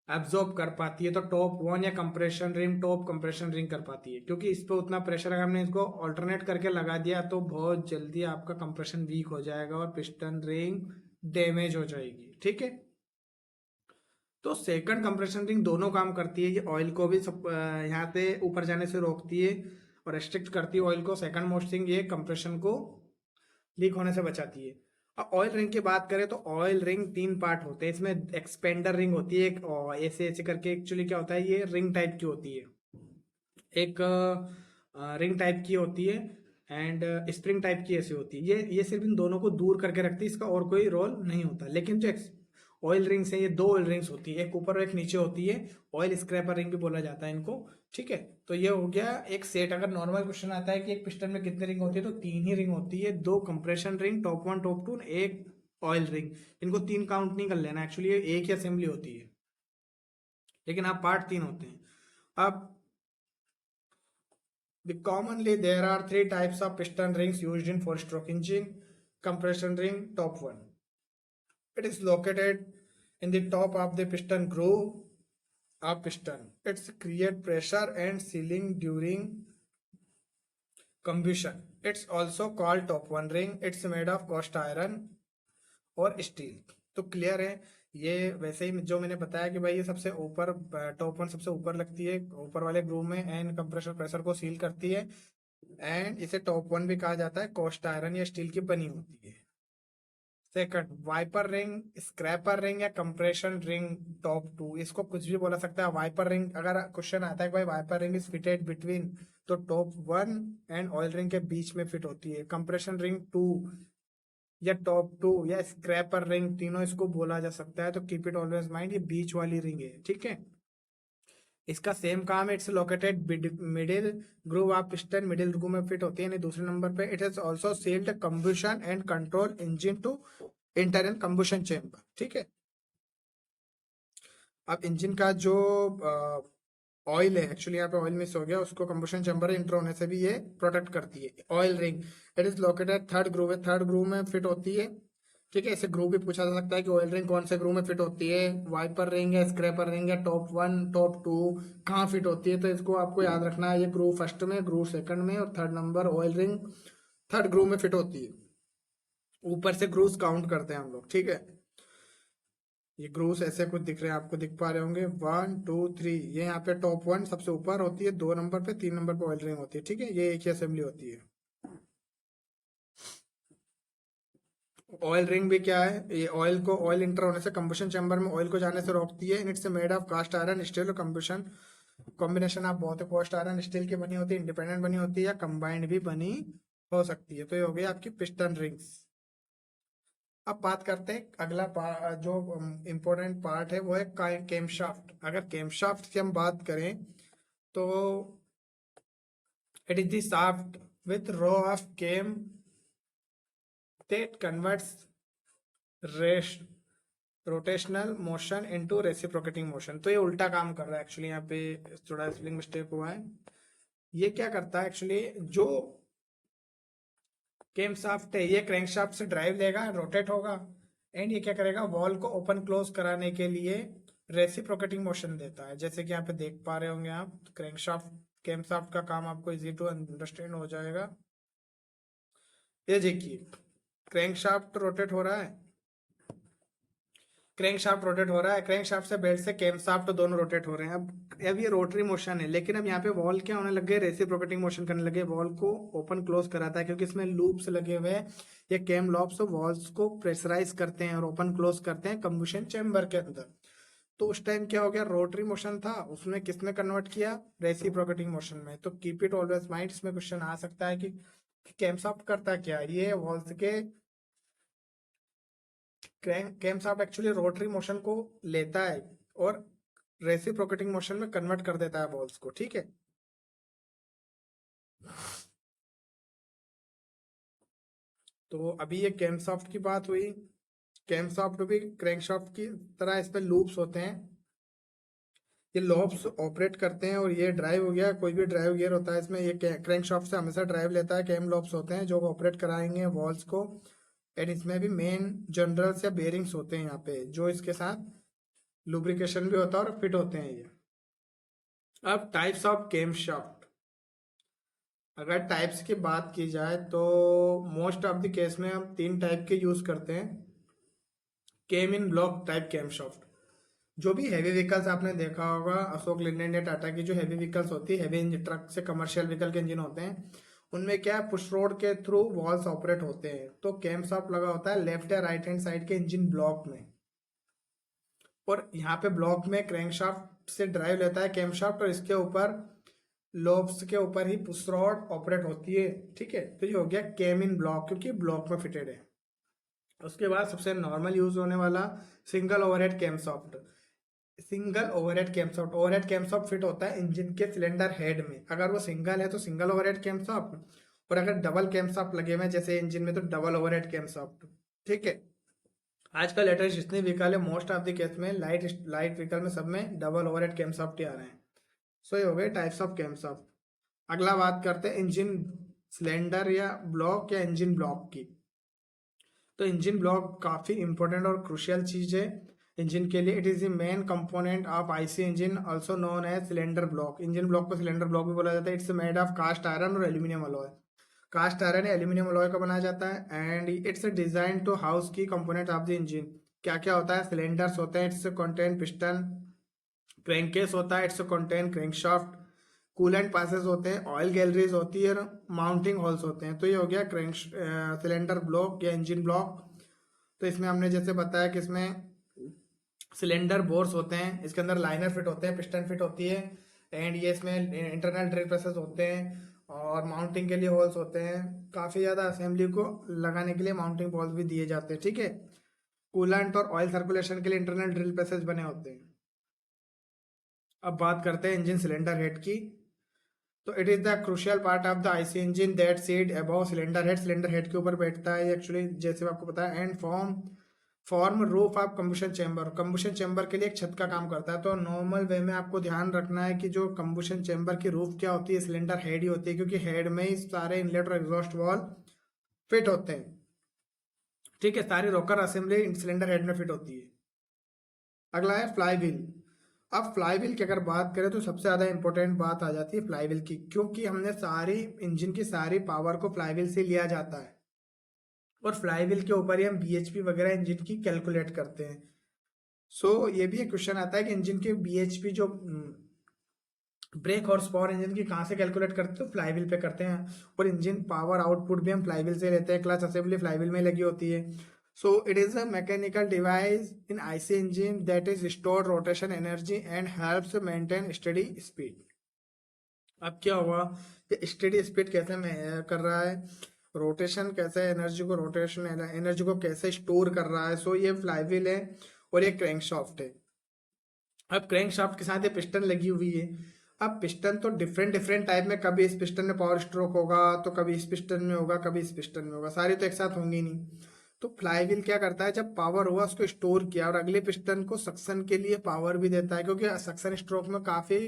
एब्जॉर्ब कर पाती है, तो टॉप वन या compression ring top compression ring कर पाती है, क्योंकि इस पे उतना प्रेशर अगर हमने इसको ऑल्टरनेट करके लगा दिया तो बहुत जल्दी आपका कंप्रेशन वीक हो जाएगा और पिस्टन रिंग डैमेज हो जाएगी। ठीक है, तो सेकंड कंप्रेशन रिंग दोनों काम करती है, ये ऑयल को भी सब यहाँ से ऊपर जाने से रोकती है और रेस्ट्रिक्ट करती है ऑयल को। सेकंड मोस्ट थिंग ये कंप्रेशन को लीक होने से बचाती है। अब ऑयल रिंग की बात करें तो ऑयल रिंग तीन पार्ट होते हैं, इसमें एक्सपेंडर रिंग होती है एक, ऐसे ऐसे करके, एक्चुअली क्या होता है, ये रिंग टाइप की होती है, एक रिंग टाइप की होती है एंड स्प्रिंग टाइप की ऐसी होती है। ये सिर्फ इन दोनों को दूर करके रखती है, इसका और कोई रोल नहीं होता। लेकिन जो ऑयल रिंग्स है, ये दो ऑयल रिंग्स होती है, एक ऊपर और एक नीचे होती है, ऑयल स्क्रैपर रिंग भी बोला जाता है इनको। ठीक है, तो ये हो गया एक सेट। अगर नॉर्मल क्वेश्चन आता है कि एक पिस्टन में कितनी रिंग होती है, तो तीन ही रिंग होती है, दो compression ring top one top two, एक ऑयल रिंग। इनको तीन काउंट नहीं कर लेना, एक्चुअली ये एक ही असेंबली होती है, लेकिन हाँ पार्ट तीन होते हैं। अब commonly there are three types of piston rings used in four-stroke engine. Compression ring, top one. It is located in the top of the piston groove of piston. It's create pressure and sealing during combustion. It's also called top one ring. It's made of cast iron और steel. तो clear है, ये वैसे ही जो मैंने बताया कि भाई ये सबसे ऊपर, टॉप वन सबसे ऊपर लगती है ऊपर वाले ग्रूव में एंड कंप्रेसर प्रेशर को सील करती है, एंड इसे टॉप वन भी कहा जाता है, कॉस्ट आयरन या स्टील की बनी होती है। Second, wiper ring, scraper ring या कंप्रेशन रिंग टॉप टू, इसको कुछ भी बोला सकता है। वाइपर रिंग, अगर क्वेश्चन आता है कि भाई wiper ring is fitted between, तो top one and oil ring के बीच में फिट होती है। कंप्रेशन रिंग टू या टॉप टू या स्क्रैपर रिंग, तीनों इसको बोला जा सकता है। तो कीप इट ऑलवेज माइंड, ये बीच वाली रिंग है। ठीक है, इसका सेम काम है, it's located middle groove of piston, middle groove में फिट होती है, यानी दूसरे नंबर पे। It is also sealed combustion and control engine to internal combustion chamber. ठीक है, अब इंजन का जो ऑयल है, एक्चुअली यहाँ पे ऑयल मिस हो गया, उसको कंबशन चेंबर इंटर होने से भी ये प्रोटेक्ट करती है। Oil ring, it is located third groove है, थर्ड ग्रूव में फिट होती है। ठीक है, इसे ग्रूव भी पूछा जा सकता है कि ऑयल रिंग कौन से ग्रूव में फिट होती है, वाइपर रिंग या स्क्रैपर रिंग या टॉप वन टॉप टू, कहाँ फिट होती है। तो इसको आपको याद रखना है, ये ग्रूव फर्स्ट में, ग्रूव सेकंड में, और third number oil ring third groove में फिट होती है। ऊपर से ग्रूव्स काउंट करते हैं हम लोग। ठीक है, ये ग्रूव्स ऐसे कुछ दिख रहे हैं आपको, दिख पा रहे होंगे, वन टू थ्री। ये यहाँ पे टॉप वन सबसे ऊपर होती है, दो नंबर पे, तीन नंबर पे ऑयल रिंग होती है। ठीक है, ये एक ही असेंबली होती है। ऑयल रिंग भी क्या है, ये ऑयल को, ऑयल इंटर होने से कंबशन चैम्बर में ऑयल को जाने से रोकती है। It's made of cast iron steel, combustion combination of बहुत कास्ट आयरन स्टील की बनी होती है, इंडिपेंडेंट बनी होती है या कंबाइंड भी बनी हो सकती है। तो ये हो गई आपकी पिस्टन रिंग्स। अब बात करते हैं अगला जो इम्पोर्टेंट पार्ट है वो है केमशाफ्ट। अगर केमशाफ्ट की हम बात करें तो it is the shaft with row of cam that converts rest rotational motion into reciprocating motion. तो ये उल्टा काम कर रहा है एक्चुअली, यहाँ पे थोड़ा स्पेलिंग मिस्टेक हुआ है। ये क्या करता है एक्चुअली, जो केम शाफ्ट है ये क्रैंक शाफ्ट से ड्राइव लेगा, रोटेट होगा, एंड ये क्या करेगा, वॉल को ओपन क्लोज कराने के लिए रेसिप्रोकेटिंग मोशन देता है। जैसे कि यहाँ पे देख पा रहे होंगे आप, क्रैंक शाफ्ट केम शाफ्ट का काम आपको इजी टू अंडरस्टैंड हो जाएगा। ये देखिए, क्रैंक शाफ्ट रोटेट हो रहा है, क्रैंक शाफ्ट रोटेट हो रहा है, क्रैंक शाफ्ट से बेल्ट से कैम शाफ्ट दोनों रोटेट हो रहे हैं। अब ये रोटरी मोशन है, लेकिन अब यहाँ पे वॉल क्या होने लगे, रेसिप्रोकेटिंग मोशन करने लगे, वॉल को ओपन क्लोज कराता है, क्योंकि इसमें लूप्स लगे हुए हैं। ये कैम लॉब्स वॉल्स को प्रेशराइज करते हैं और ओपन क्लोज करते हैं कंबशन चैम्बर के अंदर। तो उस टाइम क्या हो गया, रोटरी मोशन था, उसमें किसमें कन्वर्ट किया, रेसिप्रोकेटिंग मोशन में। तो कीप इट ऑलवेज माइंड, इसमें क्वेश्चन आ सकता है कि कैम शाफ्ट करता क्या, ये वॉल्स के cam shaft actually rotary motion को लेता है और रेसिप्रोकेटिंग मोशन में कन्वर्ट कर देता है बॉल्स को। ठीक है, तो अभी ये कैमसॉफ्ट की बात हुई। कैमसॉफ्ट भी क्रैंकशाफ्ट की तरह इस पे लूप्स होते हैं, ये लॉब्स ऑपरेट करते हैं। और ये ड्राइव हो गया, कोई भी ड्राइव गियर होता है इसमें, ये क्रैंकशाफ्ट से हमेशा ड्राइव लेता है। कैम लॉब्स होते हैं जो ऑपरेट कराएंगे वॉल्स को। एंड इसमें भी मेन जनरल्स या बेरिंग्स होते हैं यहाँ पे, जो इसके साथ लुब्रिकेशन भी होता है और फिट होते हैं ये। अब टाइप्स ऑफ कैम शाफ्ट, अगर टाइप्स की बात की जाए तो मोस्ट ऑफ द केस में हम 3 टाइप के यूज करते हैं। केम इन ब्लॉक टाइप कैम शाफ्ट, जो भी हैवी व्हीकल्स आपने देखा होगा, अशोक लेलैंड या टाटा की जो हैवी व्हीकल्स होती है, हैवी ट्रक से कमर्शियल व्हीकल के इंजन होते हैं, उनमें क्या है, पुश रोड के थ्रू वॉल्स ऑपरेट होते हैं। तो कैम शाफ्ट लगा होता है लेफ्ट या राइट हैंड साइड के इंजन ब्लॉक में, और यहाँ पे ब्लॉक में क्रैंकशाफ्ट से ड्राइव लेता है कैम शाफ्ट, और इसके ऊपर लोब्स के ऊपर ही पुश रॉड ऑपरेट होती है। ठीक है, तो ये हो गया कैम इन ब्लॉक, क्योंकि ब्लॉक में फिटेड है। उसके बाद सबसे नॉर्मल यूज होने वाला single overhead cam shaft. Single overhead cam shaft, overhead cam shaft fit होता है इंजन के सिलेंडर हेड में। अगर वो सिंगल है तो सिंगल ओवरहेड कैम शाफ्ट, और अगर डबल कैम शाफ्ट लगे हुए हैं जैसे इंजन में तो डबल ओवरहेड कैम शाफ्ट। ठीक है, आजकल लेटेस्ट जितने व्हीकल है मोस्ट ऑफ द केस में लाइट लाइट व्हीकल में सब में डबल ओवरहेड कैम शाफ्ट ही आ रहे हैं। सो ये हो गए टाइप्स ऑफ कैम शाफ्ट। अगला बात करते हैं इंजन सिलेंडर या ब्लॉक या इंजन ब्लॉक की। तो इंजन ब्लॉक काफ़ी इंपॉर्टेंट और क्रुशियल चीज़ है इंजन के लिए। It is the main component of IC engine, also known as cylinder block. Engine block को सिलेंडर ब्लॉक भी बोला जाता है। It's made of cast iron और एल्यूमिनियम अलॉय। कास्ट आयरन या एल्यूमिनियम अलॉय का बनाया जाता है, and it's design to house key component of the engine. क्या क्या होता है, सिलेंडर्स होते हैं, इट्स कंटेन पिस्टन, क्रैंकेस होता है, it's contain crankshaft, coolant passes होते हैं, ऑयल गैलरीज होती है, माउंटिंग होल्स होते हैं। तो ये हो गया क्रैंक सिलेंडर ब्लॉक या इंजन ब्लॉक। तो इसमें हमने जैसे बताया कि इसमें सिलेंडर बोर्स होते हैं, इसके अंदर लाइनर फिट होते हैं, पिस्टन फिट होती है, एंड ये इसमें इंटरनल ड्रिल प्रेसेस होते हैं, और माउंटिंग के लिए होल्स होते हैं। काफ़ी ज़्यादा असेंबली को लगाने के लिए माउंटिंग बॉल्स भी दिए जाते हैं। ठीक है, कूलेंट और ऑयल सर्कुलेशन के लिए इंटरनल ड्रिल प्रेसेस बने होते हैं। अब बात करते हैं इंजन सिलेंडर हेड की। तो it is the crucial part of the IC engine that seat above cylinder head. Cylinder head के ऊपर बैठता है एक्चुअली, जैसे आपको पता है, and form roof of combustion chamber. Combustion chamber के लिए एक छत का काम करता है। तो नॉर्मल वे में आपको ध्यान रखना है कि जो कंबुशन चैम्बर की रूफ क्या होती है, सिलेंडर हेड ही होती है, क्योंकि हेड में ही सारे इनलेट और एग्जॉस्ट वाल्व फिट होते हैं। ठीक है, सारी रोकर असेंबली सिलेंडर हेड में फिट होती है। अगला है फ्लाई व्हील। अब फ्लाई व्हील की अगर बात करें तो सबसे ज़्यादा इंपॉर्टेंट बात आ जाती है फ्लाई व्हील की, क्योंकि हमने सारी इंजन की सारी पावर को फ्लाई व्हील से लिया जाता है, और फ्लाई व्हील के ऊपर ही हम बीएचपी वगैरह इंजन की कैलकुलेट करते हैं। सो ये भी एक क्वेश्चन आता है कि इंजन के बीएचपी जो ब्रेक हॉर्स पावर इंजन की कहाँ से कैलकुलेट करते हैं, तो फ्लाई व्हील पे करते हैं। और इंजन पावर आउटपुट भी हम फ्लाई व्हील से लेते हैं, क्लच असेंबली फ्लाई व्हील में लगी होती है। So it is a mechanical device in IC engine that is store rotation energy and helps maintain study speed. अब क्या हुआ कि स्टडी स्पीड कैसे कर रहा है, रोटेशन कैसे, एनर्जी को रोटेशन एनर्जी को कैसे स्टोर कर रहा है। सो ये फ्लाई व्हील है और ये क्रैंकशाफ्ट है। अब क्रैंकशाफ्ट के साथ ये पिस्टन लगी हुई है। अब पिस्टन तो डिफरेंट डिफरेंट टाइप में, कभी इस पिस्टन में पावर स्ट्रोक होगा, तो कभी इस पिस्टन में होगा, कभी इस पिस्टन में होगा, सारी तो एक साथ होंगी नहीं। तो फ्लाई व्हील क्या करता है, जब पावर हुआ उसको स्टोर किया, और अगले पिस्टन को सक्शन के लिए पावर भी देता है, क्योंकि सक्शन स्ट्रोक में काफी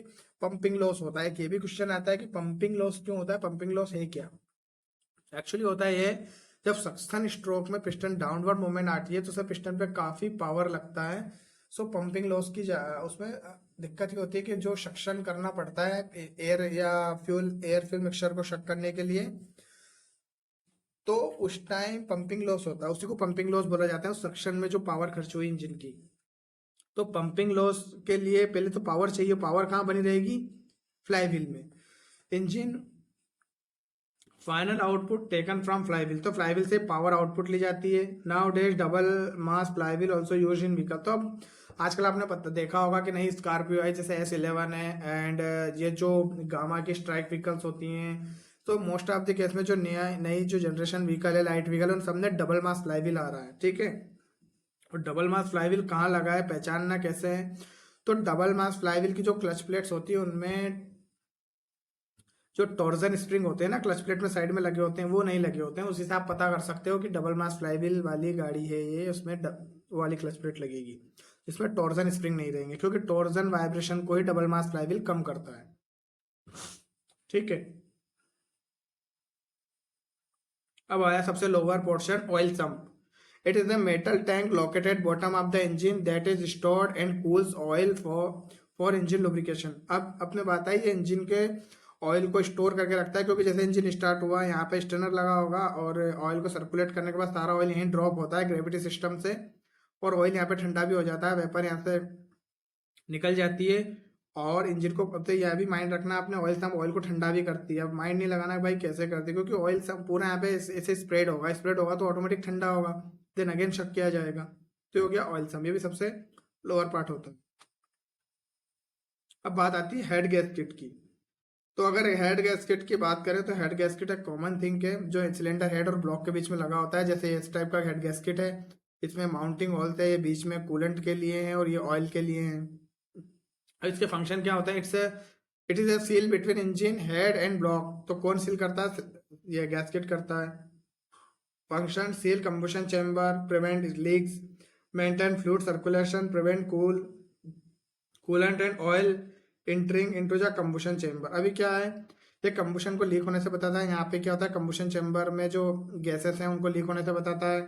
पंपिंग लॉस होता है। ये भी क्वेश्चन आता है कि पंपिंग लॉस क्यों होता है, पंपिंग लॉस है क्या। एक्चुअली होता है ये, जब सक्शन स्ट्रोक में पिस्टन डाउनवर्ड मूवमेंट आती है तो उससे पिस्टन पे काफी पावर लगता है। सो पंपिंग लॉस की उसमें दिक्कत ये होती है कि जो सक्शन करना पड़ता है एयर या एयर फ्यूल मिक्सचर को शक करने के लिए, तो उस टाइम पंपिंग लॉस होता है, उसी को पंपिंग लॉस बोला जाता है, उस सक्शन में जो पावर खर्च हुई इंजन की। तो पंपिंग लॉस के लिए पहले तो पावर चाहिए, पावर कहाँ बनी रहेगी, फ्लाई व्हील में। Engine final output taken from fly wheel, तो फ्लाई व्हील से पावर आउटपुट ली जाती है। Now days double mass fly wheel also use in vehicle. तो अब आजकल आपने पता देखा होगा कि नई स्कॉर्पियो है, जैसे S11 है, एंड ये जो गामा की स्ट्राइक व्हीकल्स होती हैं, तो मोस्ट ऑफ द केस में जो नया नई जो जनरेशन व्हीकल है, लाइट व्हीकल, उन सब में डबल मास फ्लाई व्हील आ रहा है। ठीक है, और डबल मास फ्लाई व्हील कहाँ लगा है, पहचानना कैसे है, तो डबल मास फ्लाई व्हील की जो क्लच प्लेट्स होती है उनमें जो टॉर्जन स्प्रिंग होते हैं ना क्लच प्लेट में साइड में लगे होते हैं, वो नहीं लगे होते हैं। उसी से आप पता कर सकते हो कि डबल मास फ्लाईव्हील वाली गाड़ी है ये, उसमें वो वाली क्लच प्लेट लगेगी, इसमें टॉर्जन स्प्रिंग नहीं रहेंगे, क्योंकि टॉर्जन वाइब्रेशन को ही डबल मास फ्लाईव्हील कम करता है। ठीक है, अब आया सबसे lower portion, oil sump. It is a metal tank located bottom of the engine that is stored and cools oil for engine lubrication। अब अपने बात आई, ये इंजन के ऑयल को स्टोर करके रखता है, क्योंकि जैसे इंजन स्टार्ट हुआ यहाँ पे स्टेनर लगा होगा और ऑयल को सर्कुलेट करने के बाद सारा ऑयल यहीं ड्रॉप होता है ग्रेविटी सिस्टम से, और ऑयल यहाँ पे ठंडा भी हो जाता है, वेपर यहाँ से निकल जाती है। और इंजन को, तो यह भी माइंड रखना आपने, ऑयल सम ऑयल को ठंडा भी करती है। अब माइंड नहीं लगाना भाई कैसे करती है, क्योंकि ऑयल सम पूरा यहाँ पे ऐसे स्प्रेड होगा तो ऑटोमेटिक ठंडा होगा, देन अगेन शक किया जाएगा। तो ये हो गया ऑयल सम, ये भी सबसे लोअर पार्ट होता है। अब बात आती है हेड गैस्केट की। तो अगर हेड गैस्केट की बात करें तो हेड गैस्केट एक कॉमन थिंग है जो सिलेंडर हेड और ब्लॉक के बीच में लगा होता है। जैसे इस टाइप का हेड गैस्केट है, इसमें माउंटिंग होल्स है, ये बीच में कूलेंट के लिए हैं और ये ऑयल के लिए हैं। इसके फंक्शन क्या होता है, it is a seal between engine head and block. तो कौन सील करता है, ये गैस्केट करता है। Function, seal combustion chamber, prevent leaks, maintain fluid circulation, prevent coolant and oil entering into the combustion chamber. अभी क्या है, ये कंबशन को लीक होने से बताता है। यहाँ पे क्या होता है, कंबशन चैम्बर में जो गैसेस हैं उनको लीक होने से बताता है।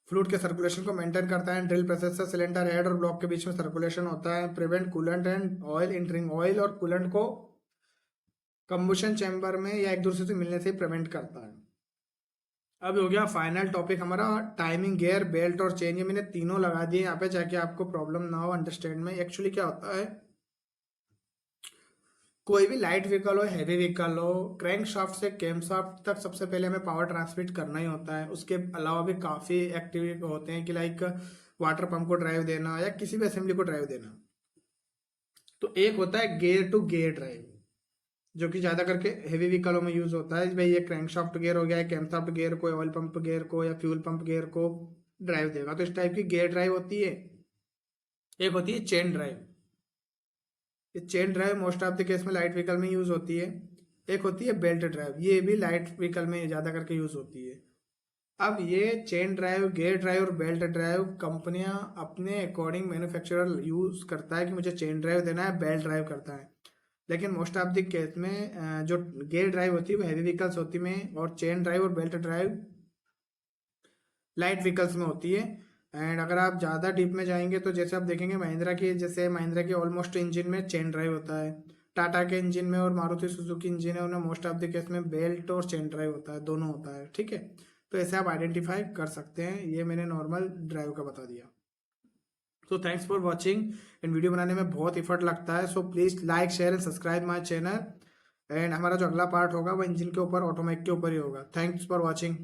फ्लूइड के सर्कुलेशन को मेंटेन करता है। ड्रिल प्रोसेस से सिलेंडर हेड और ब्लॉक के बीच में सर्कुलेशन होता है। Prevent coolant and oil entering, oil और कूलेंट को कंबशन चैम्बर में या एक दूसरे से मिलने से प्रिवेंट करता है। अब हो गया फाइनल टॉपिक हमारा, टाइमिंग गियर, बेल्ट और चेन। ये मैंने तीनों लगा दिए यहाँ पे ताकि आपको प्रॉब्लम ना हो अंडरस्टैंड में। एक्चुअली क्या होता है, कोई भी लाइट व्हीकल हो, हैवी व्हीकल हो, क्रैंक शाफ्ट से कैम शाफ्ट तक सबसे पहले हमें पावर ट्रांसमिट करना ही होता है। उसके अलावा भी काफ़ी एक्टिविटी होते हैं कि लाइक वाटर पंप को ड्राइव देना या किसी भी असेंबली को ड्राइव देना। तो एक होता है गियर टू गियर ड्राइव, जो कि ज़्यादा करके हेवी व्हीकलों में यूज़ होता है। भाई ये क्रैंक शाफ्ट गियर हो गया, कैम शाफ्ट गियर को, ऑयल पंप गियर को या फ्यूल पंप गियर को ड्राइव देगा, तो इस टाइप की गियर ड्राइव होती है। एक होती है चेन ड्राइव। ये chain drive most of the case में लाइट व्हीकल में यूज होती है। एक होती है बेल्ट ड्राइव, ये भी लाइट व्हीकल में ज़्यादा करके यूज होती है। अब ये चेन ड्राइव, गियर ड्राइव और बेल्ट ड्राइव कंपनियां अपने अकॉर्डिंग मैन्युफैक्चरर यूज करता है कि मुझे चेन ड्राइव देना है, बेल्ट ड्राइव करता है। लेकिन मोस्ट ऑफ द केस में जो गियर ड्राइव होती है वो हैवी व्हीकल्स होती में, और चेन ड्राइव और बेल्ट ड्राइव लाइट व्हीकल्स में होती है। एंड अगर आप ज़्यादा डीप में जाएंगे तो जैसे आप देखेंगे महिंद्रा की, जैसे महिंद्रा की ऑलमोस्ट इंजन में चेन ड्राइव होता है। टाटा के इंजन में और मारुति सुजुकी इंजन है उनमें मोस्ट ऑफ द केस में बेल्ट और चेन ड्राइव होता है, दोनों होता है। ठीक है, तो ऐसे आप आइडेंटिफाई कर सकते हैं। ये मैंने नॉर्मल ड्राइव का बता दिया। तो thanks for watching. In video बनाने में बहुत इफर्ट लगता है, so please like share and subscribe my channel. And हमारा जो अगला पार्ट होगा वो इंजन के ऊपर, ऑटोमेटिक के ऊपर ही होगा। Thanks for watching.